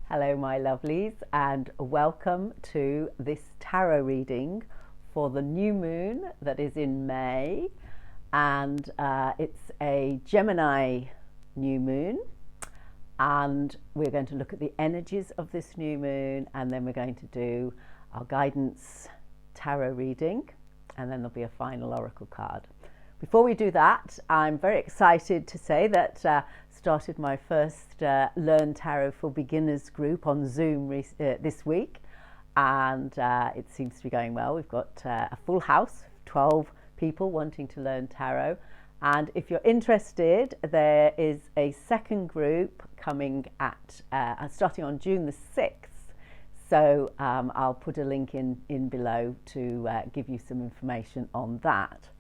Hello my lovelies, and welcome to this tarot reading for the new moon that is in May, and it's a Gemini new moon, and we're going to look at the energies of this new moon, and then we're going to do our guidance tarot reading, and then there'll be a final oracle card. Before we do that, I'm very excited to say that started my first Learn Tarot for Beginners group on Zoom this week, and it seems to be going well. We've got a full house, 12 people wanting to learn tarot, and if you're interested, there is a second group coming at starting on June the 6th. So I'll put a link in below to give you some information on that.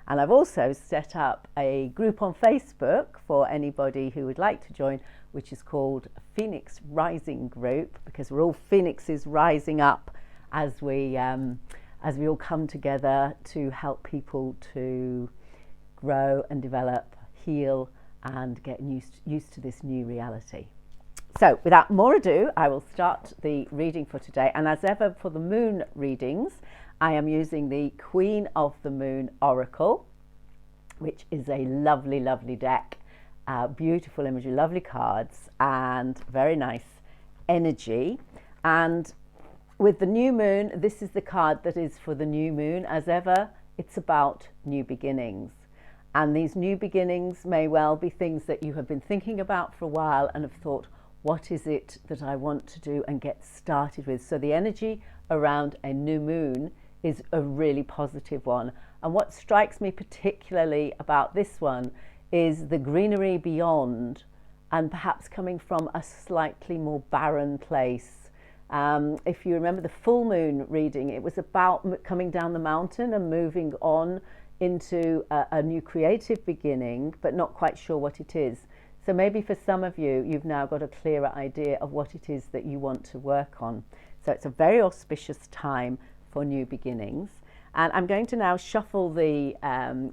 And I've also set up a group on Facebook for anybody who would like to join, which is called Phoenix Rising Group, because we're all phoenixes rising up as we all come together to help people to grow and develop, heal, and get used to this new reality. So without more ado, I will start the reading for today. And as ever for the moon readings, I am using the Queen of the Moon Oracle, which is a lovely, lovely deck, beautiful imagery, lovely cards, and very nice energy. And with the new moon, this is the card that is for the new moon. As ever, it's about new beginnings. And these new beginnings may well be things that you have been thinking about for a while and have thought, what is it that I want to do and get started with? So the energy around a new moon is a really positive one. And what strikes me particularly about this one is the greenery beyond, and perhaps coming from a slightly more barren place. If you remember the full moon reading, it was about coming down the mountain and moving on into a new creative beginning, but not quite sure what it is. So maybe for some of you, you've now got a clearer idea of what it is that you want to work on. So it's a very auspicious time for new beginnings. And I'm going to now shuffle the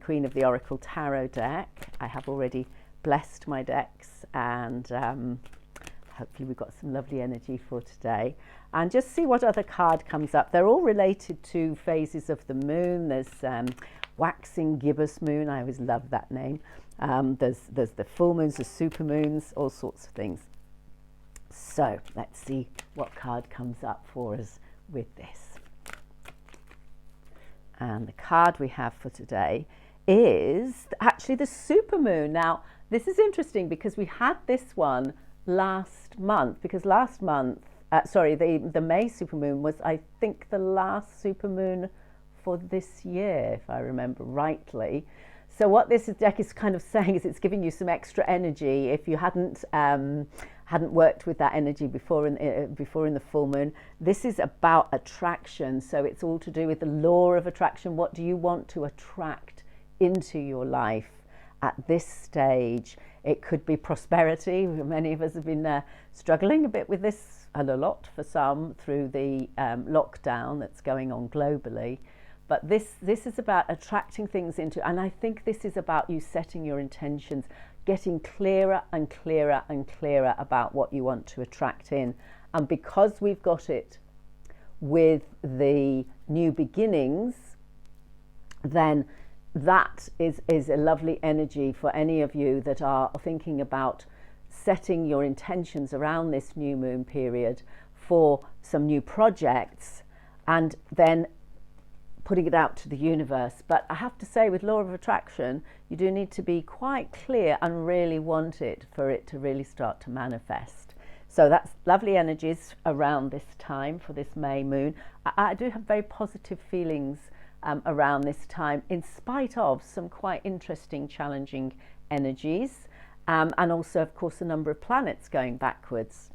Queen of the Oracle Tarot deck. I have already blessed my decks, and hopefully we've got some lovely energy for today. And just see what other card comes up. They're all related to phases of the moon. There's waxing gibbous moon. I always love that name. There's the full moons, the super moons, all sorts of things. So let's see what card comes up for us with this. And the card we have for today is actually the supermoon. Now, this is interesting because we had this one last month, because last month, the May supermoon was, I think, the last supermoon for this year, if I remember rightly. So what this deck is kind of saying is it's giving you some extra energy if you hadn't worked with that energy before in the full moon. This is about attraction, so it's all to do with the law of attraction. What do you want to attract into your life at this stage? It could be prosperity. Many of us have been struggling a bit with this, and a lot for some, through the lockdown that's going on globally. But this is about attracting things into, and I think this is about you setting your intentions, getting clearer and clearer and clearer about what you want to attract in. And because we've got it with the new beginnings, then that is a lovely energy for any of you that are thinking about setting your intentions around this new moon period for some new projects, and then putting it out to the universe. But I have to say, with law of attraction, you do need to be quite clear and really want it for it to really start to manifest. So that's lovely energies around this time for this May moon. I do have very positive feelings around this time, in spite of some quite interesting, challenging energies, and also, of course, a number of planets going backwards,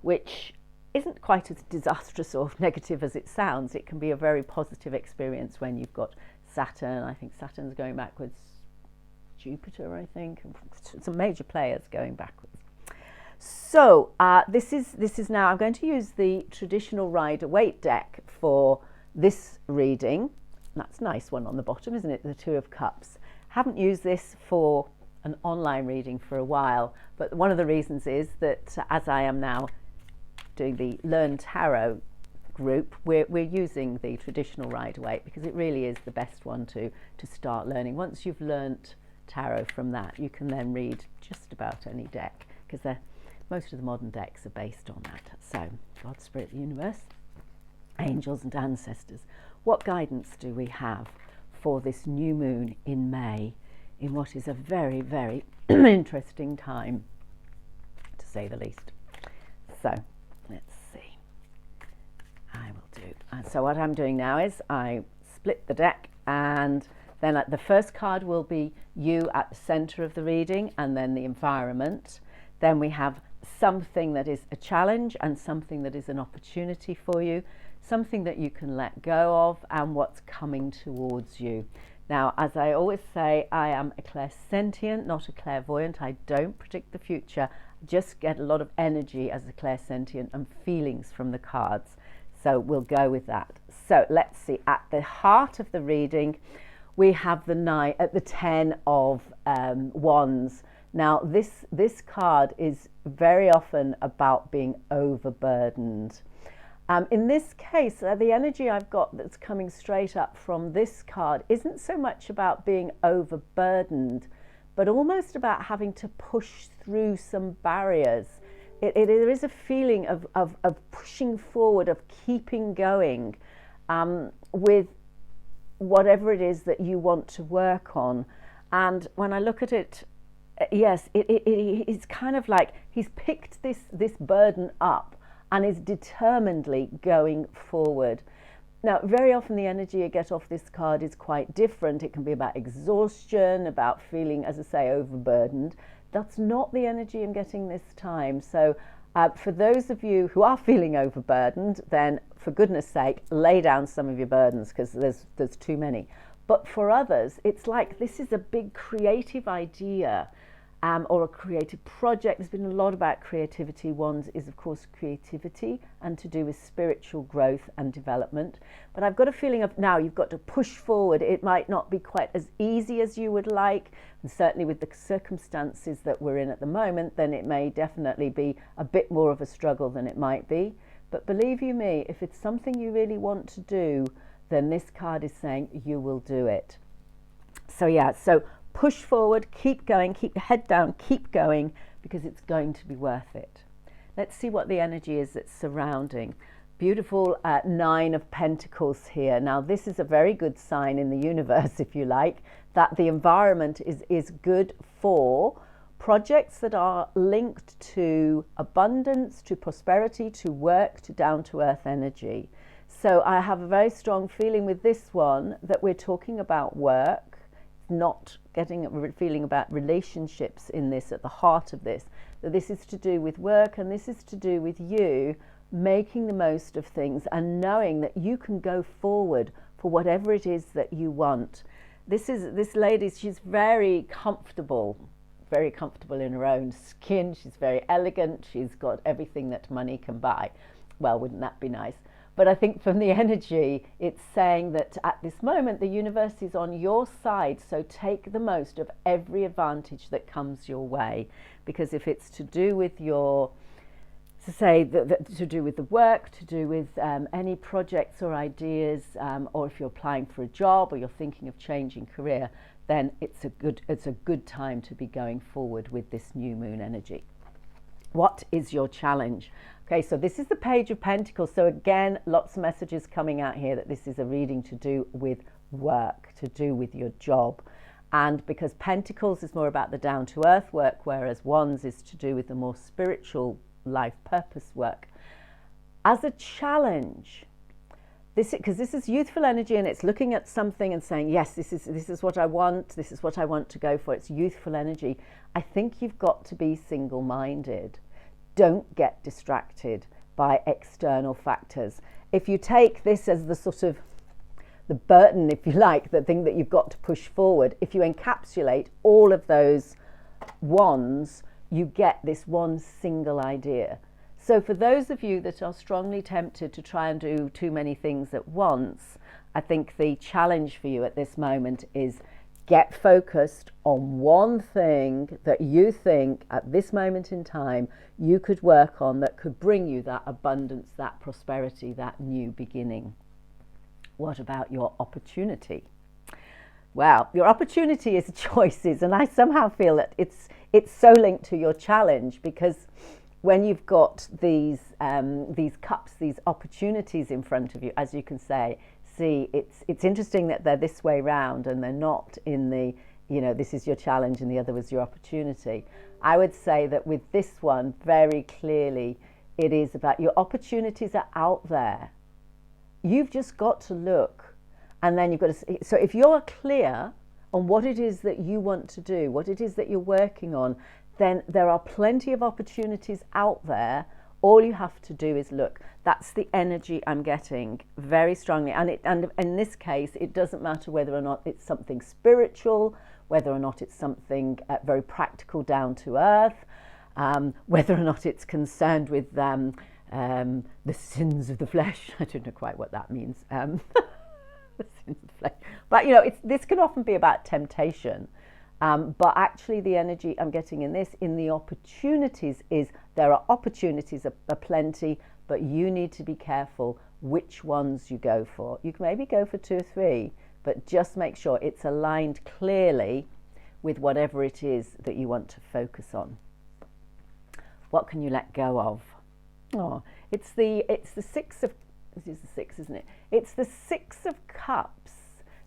which isn't quite as disastrous or negative as it sounds. It can be a very positive experience when you've got Saturn. I think Saturn's going backwards. Jupiter, I think. Some major players going backwards. So this is now, I'm going to use the traditional Rider-Waite deck for this reading. That's a nice one on the bottom, isn't it? The Two of Cups. Haven't used this for an online reading for a while, but one of the reasons is that as I am now doing the Learn Tarot group, we're using the traditional Rider-Waite because it really is the best one to start learning. Once you've learnt tarot from that, you can then read just about any deck, because most of the modern decks are based on that. So, God, Spirit, the universe, angels and ancestors, what guidance do we have for this new moon in May, in what is a very, very interesting time, to say the least? So, let's see. I will do. So what I'm doing now is I split the deck, and then the first card will be you at the center of the reading, and then the environment. Then we have something that is a challenge and something that is an opportunity for you, something that you can let go of, and what's coming towards you. Now, as I always say, I am a clairsentient, not a clairvoyant. I don't predict the future. I just get a lot of energy as a clairsentient and feelings from the cards. So we'll go with that. So let's see. At the heart of the reading, we have the 10 of Wands. Now, this card is very often about being overburdened. In this case, the energy I've got that's coming straight up from this card isn't so much about being overburdened, but almost about having to push through some barriers. There is a feeling of pushing forward, of keeping going with whatever it is that you want to work on. And when I look at it, yes, it's kind of like he's picked this burden up and is determinedly going forward. Now, very often the energy you get off this card is quite different. It can be about exhaustion, about feeling, as I say, overburdened. That's not the energy I'm getting this time. So for those of you who are feeling overburdened, then for goodness sake, lay down some of your burdens, because there's too many. But for others, it's like this is a big creative idea or a creative project. There's been a lot about creativity. Wands is, of course, creativity and to do with spiritual growth and development. But I've got a feeling of now you've got to push forward. It might not be quite as easy as you would like. And certainly with the circumstances that we're in at the moment, then it may definitely be a bit more of a struggle than it might be. But believe you me, if it's something you really want to do, then this card is saying you will do it. So yeah, so push forward, keep going, keep your head down, keep going, because it's going to be worth it. Let's see what the energy is that's surrounding. Beautiful 9 of Pentacles here. Now, this is a very good sign in the universe, if you like, that the environment is good for projects that are linked to abundance, to prosperity, to work, to down-to-earth energy. So I have a very strong feeling with this one that we're talking about work, not getting a feeling about relationships in this, at the heart of this, that this is to do with work, and this is to do with you making the most of things and knowing that you can go forward for whatever it is that you want. This lady, she's very comfortable in her own skin. She's very elegant. She's got everything that money can buy. Well, wouldn't that be nice? But I think from the energy, it's saying that at this moment, the universe is on your side. So take the most of every advantage that comes your way. Because if it's to do with your, to do with the work, to do with any projects or ideas, or if you're applying for a job or you're thinking of changing career, then it's a good time to be going forward with this new moon energy. What is your challenge? Okay, so this is the Page of Pentacles. So again, lots of messages coming out here that this is a reading to do with work, to do with your job. And because Pentacles is more about the down-to-earth work, whereas Wands is to do with the more spiritual life purpose work. As a challenge, because this is youthful energy and it's looking at something and saying, yes, this is what I want, this is what I want to go for. It's youthful energy. I think you've got to be single-minded. Don't get distracted by external factors. If you take this as the sort of the burden, if you like, the thing that you've got to push forward, if you encapsulate all of those wands, you get this one single idea. So for those of you that are strongly tempted to try and do too many things at once, I think the challenge for you at this moment is get focused on one thing that you think at this moment in time you could work on that could bring you that abundance, that prosperity, that new beginning. What about your opportunity? Well, your opportunity is choices, and I somehow feel that it's so linked to your challenge, because when you've got these cups, these opportunities in front of you, as you can see, it's interesting that they're this way round and they're not in the, this is your challenge and the other was your opportunity. I would say that with this one, very clearly, it is about your opportunities are out there. You've just got to look, and then you've got to. So if you're clear on what it is that you want to do, what it is that you're working on, then there are plenty of opportunities out there. All you have to do is look. That's the energy I'm getting very strongly. And in this case, it doesn't matter whether or not it's something spiritual, whether or not it's something very practical, down to earth, whether or not it's concerned with the sins of the flesh. I don't know quite what that means. The sins of the flesh. But, this can often be about temptation. But actually the energy I'm getting in the opportunities is there are opportunities aplenty, but you need to be careful which ones you go for. You can maybe go for 2 or 3, but just make sure it's aligned clearly with whatever it is that you want to focus on. What can you let go of? Oh, it's the 6 of, this is the 6, isn't it? It's the 6 of Cups.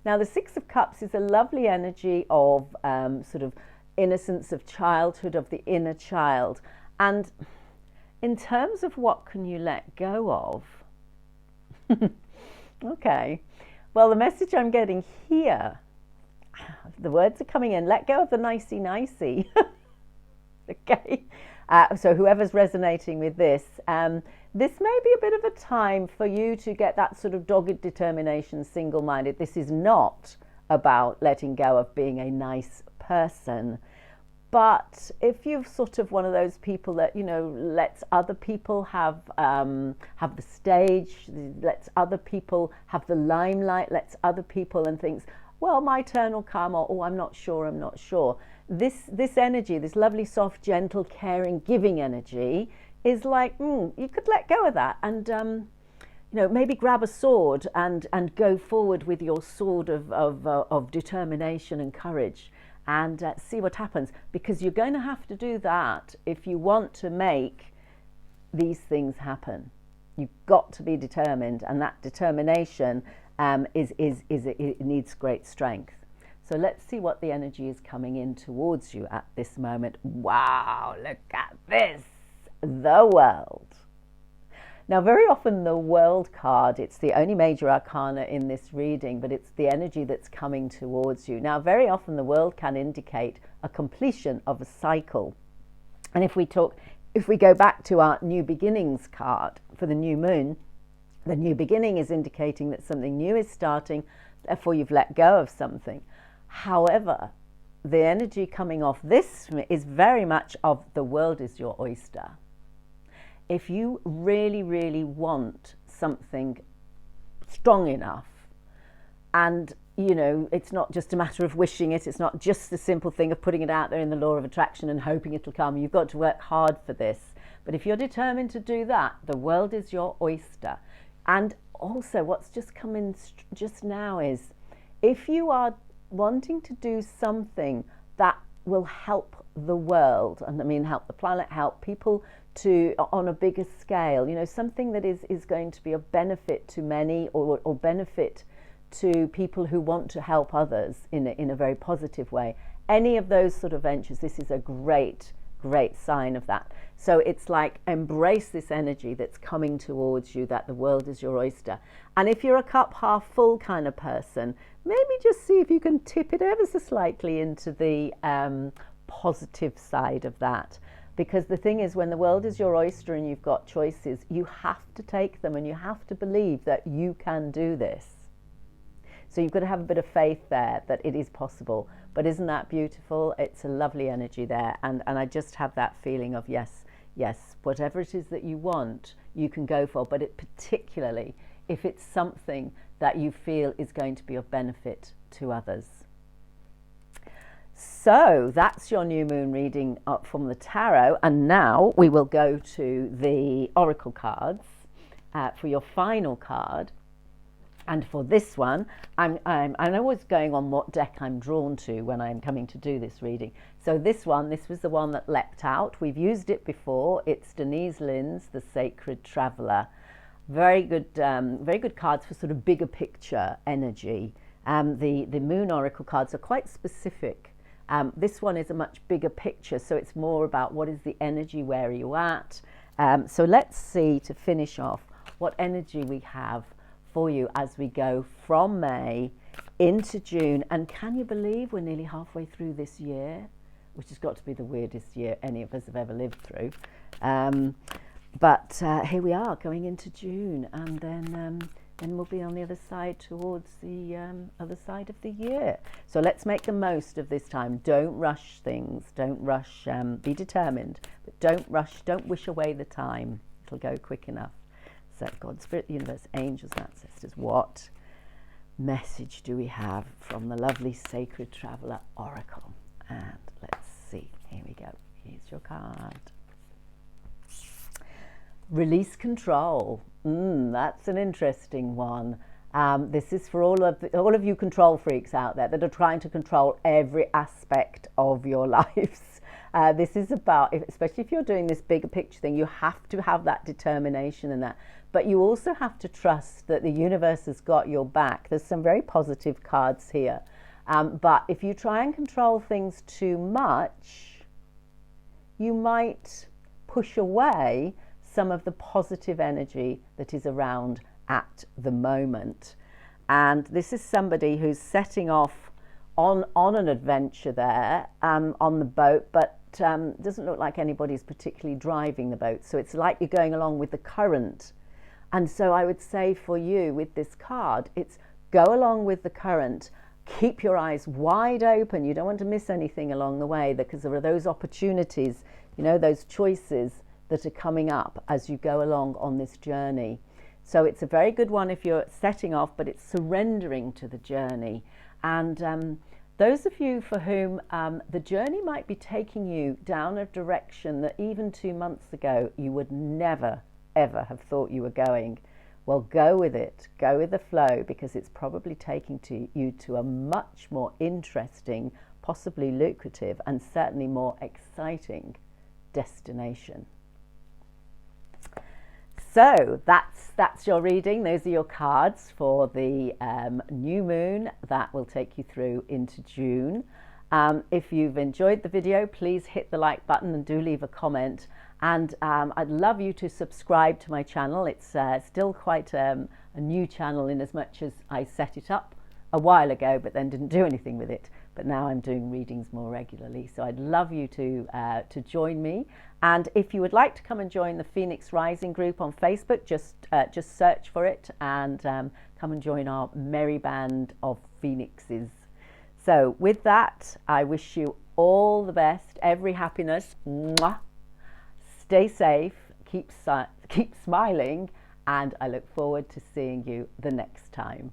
Now, the 6 of Cups is a lovely energy of sort of innocence, of childhood, of the inner child. And in terms of what can you let go of? Okay. Well, the message I'm getting here, the words are coming in, let go of the nicey-nicey. Okay. So whoever's resonating with this, this may be a bit of a time for you to get that sort of dogged determination, single-minded. This is not about letting go of being a nice person. But if you're sort of one of those people that, lets other people have the stage, lets other people have the limelight, lets other people and thinks, well, my turn will come, or, oh, I'm not sure. This energy, this lovely, soft, gentle, caring, giving energy is like, you could let go of that and, maybe grab a sword and go forward with your sword of determination and courage and see what happens, because you're going to have to do that if you want to make these things happen. You've got to be determined, and that determination it needs great strength. So let's see what the energy is coming in towards you at this moment. Wow, look at this. The World. Now, very often the World card, it's the only major arcana in this reading, but it's the energy that's coming towards you. Now, very often the World can indicate a completion of a cycle. And if we go back to our New Beginnings card for the new moon, the new beginning is indicating that something new is starting, therefore you've let go of something. However, the energy coming off this is very much of the world is your oyster. If you really, really want something strong enough, and it's not just a matter of wishing it, it's not just the simple thing of putting it out there in the law of attraction and hoping it'll come. You've got to work hard for this. But if you're determined to do that, the world is your oyster. And also what's just come in just now is, if you are wanting to do something that will help the world, and I mean help the planet, help people to on a bigger scale, something that is going to be of benefit to many, or benefit to people who want to help others in a very positive way. Any of those sort of ventures, this is a great sign of that. So it's like, embrace this energy that's coming towards you, that the world is your oyster. And if you're a cup half full kind of person, maybe just see if you can tip it ever so slightly into the positive side of that. Because the thing is, when the world is your oyster and you've got choices, you have to take them, and you have to believe that you can do this. So you've got to have a bit of faith there that it is possible. But isn't that beautiful? It's a lovely energy there. And I just have that feeling of yes, whatever it is that you want, you can go for. But particularly if it's something that you feel is going to be of benefit to others. So that's your new moon reading up from the tarot, and now we will go to the oracle cards for your final card. And for this one, I'm always going on what deck I'm drawn to when I'm coming to do this reading. So this was the one that leapt out. We've used it before. It's Denise Lynn's The Sacred Traveller. Very good cards for sort of bigger picture energy. The Moon Oracle cards are quite specific. This one is a much bigger picture, so it's more about what is the energy, where are you at. So let's see, to finish off, what energy we have for you as we go from May into June. And can you believe we're nearly halfway through this year, which has got to be the weirdest year any of us have ever lived through. But here we are going into June, and then we'll be on the other side towards the other side of the year. So let's make the most of this time. Don't rush things. Don't rush. Be determined, but don't rush. Don't wish away the time. It'll go quick enough. So God, Spirit, the universe, angels, and ancestors, what message do we have from the lovely Sacred Traveller Oracle? And let's see. Here we go. Here's your card. Release control. That's an interesting one. This is for all of you control freaks out there that are trying to control every aspect of your lives. This is about, especially if you're doing this bigger picture thing, you have to have that determination and that. But you also have to trust that the universe has got your back. There's some very positive cards here. But if you try and control things too much, you might push away some of the positive energy that is around at the moment. And this is somebody who's setting off on an adventure there on the boat, but doesn't look like anybody's particularly driving the boat. So it's like you're going along with the current. And so I would say for you with this card, it's go along with the current. Keep your eyes wide open. You don't want to miss anything along the way, because there are those opportunities, you know, those choices that are coming up as you go along on this journey. So it's a very good one if you're setting off, but it's surrendering to the journey. And those of you for whom the journey might be taking you down a direction that even 2 months ago you would never, ever have thought you were going, well, go with it, go with the flow, because it's probably taking you to a much more interesting, possibly lucrative, and certainly more exciting destination. So that's your reading. Those are your cards for the new moon that will take you through into June. If you've enjoyed the video, please hit the like button and do leave a comment. And I'd love you to subscribe to my channel. It's still quite a new channel, in as much as I set it up a while ago, but then didn't do anything with it. But now I'm doing readings more regularly. So I'd love you to join me. And if you would like to come and join the Phoenix Rising group on Facebook, just search for it and come and join our merry band of phoenixes. So with that, I wish you all the best, every happiness. Mwah. Stay safe, keep smiling, and I look forward to seeing you the next time.